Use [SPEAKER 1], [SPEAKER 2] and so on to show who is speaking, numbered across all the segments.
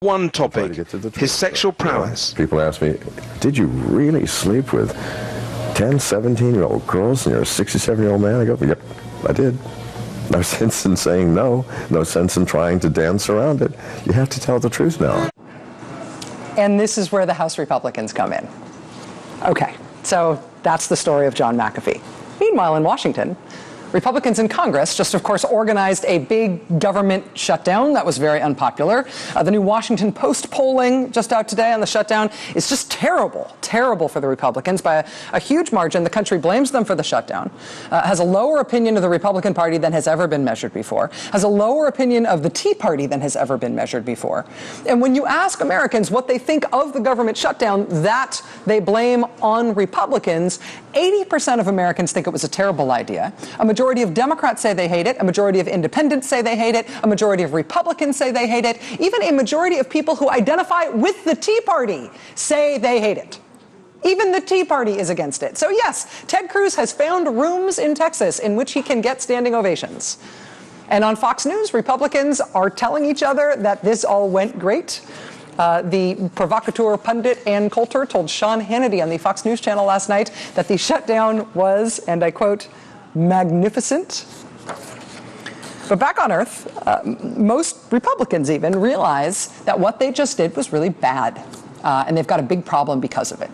[SPEAKER 1] One topic, his sexual prowess.
[SPEAKER 2] People ask me, did you really sleep with 10, 17-year-old girls and you're a 67-year-old man? I go, yep, I did. No sense in saying no. No sense in trying to dance around it. You have to tell the truth now.
[SPEAKER 3] And this is where the House Republicans come in. Okay, so that's the story of John McAfee. Meanwhile, in Washington, Republicans in Congress just, of course, organized a big government shutdown that was very unpopular. The new Washington Post polling just out today on the shutdown is just terrible, terrible for the Republicans by a huge margin. The country blames them for the shutdown, has a lower opinion of the Republican Party than has ever been measured before, has a lower opinion of the Tea Party than has ever been measured before. And when you ask Americans what they think of the government shutdown that they blame on Republicans, 80% of Americans think it was a terrible idea. A majority of Democrats say they hate it. A majority of independents say they hate it. A majority of Republicans say they hate it. Even a majority of people who identify with the Tea Party say they hate it. Even the Tea Party is against it. So yes, Ted Cruz has found rooms in Texas in which he can get standing ovations. And on Fox News, Republicans are telling each other that this all went great. The provocateur pundit Ann Coulter told Sean Hannity on the Fox News channel last night that the shutdown was, and I quote, magnificent. But back on Earth, most Republicans even realize that what they just did was really bad, and they've got a big problem because of it.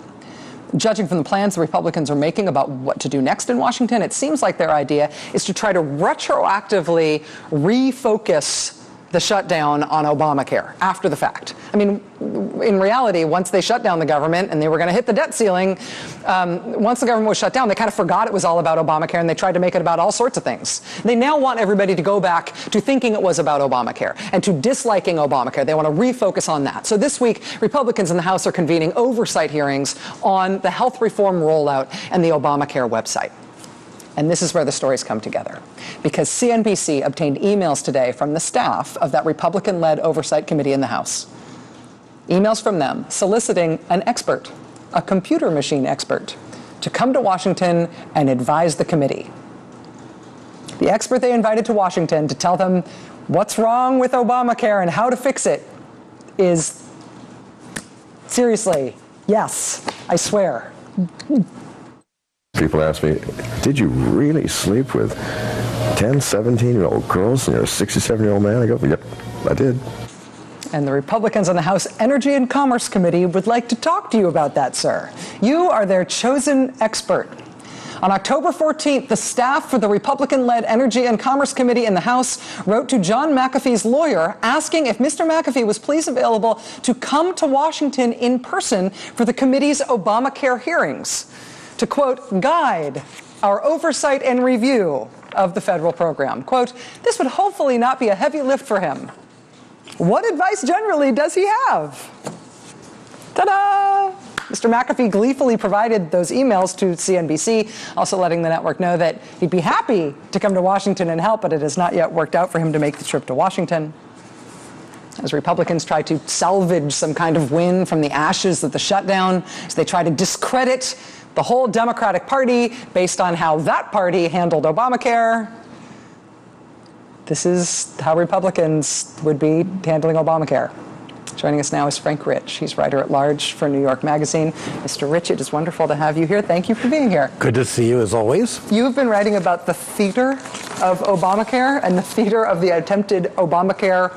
[SPEAKER 3] Judging from the plans the Republicans are making about what to do next in Washington, it seems like their idea is to try to retroactively refocus the shutdown on Obamacare after the fact. I mean, in reality, once they shut down the government and they were going to hit the debt ceiling, once the government was shut down, they kind of forgot it was all about Obamacare and they tried to make it about all sorts of things. They now want everybody to go back to thinking it was about Obamacare and to disliking Obamacare. They want to refocus on that. So this week, Republicans in the House are convening oversight hearings on the health reform rollout and the Obamacare website. And this is where the stories come together, because CNBC obtained emails today from the staff of that Republican-led oversight committee in the House. Emails from them soliciting an expert, a computer machine expert, to come to Washington and advise the committee. The expert they invited to Washington to tell them what's wrong with Obamacare and how to fix it is, seriously, yes, I swear.
[SPEAKER 2] People ask me, did you really sleep with 10, 17-year-old girls and you're a 67-year-old man? I go, yep, I did.
[SPEAKER 3] And the Republicans on the House Energy and Commerce Committee would like to talk to you about that, sir. You are their chosen expert. On October 14th, the staff for the Republican-led Energy and Commerce Committee in the House wrote to John McAfee's lawyer asking if Mr. McAfee was please available to come to Washington in person for the committee's Obamacare hearings, to, quote, guide our oversight and review of the federal program. Quote, this would hopefully not be a heavy lift for him. What advice generally does he have? Ta-da! Mr. McAfee gleefully provided those emails to CNBC, also letting the network know that he'd be happy to come to Washington and help, but it has not yet worked out for him to make the trip to Washington. As Republicans try to salvage some kind of win from the ashes of the shutdown, as they try to discredit the whole Democratic Party based on how that party handled Obamacare. This is how Republicans would be handling Obamacare. Joining us now is Frank Rich. He's writer-at-large for New York Magazine. Mr. Rich, it is wonderful to have you here. Thank you for being here.
[SPEAKER 4] Good to see you, as always.
[SPEAKER 3] You have been writing about the theater of Obamacare and the theater of the attempted Obamacare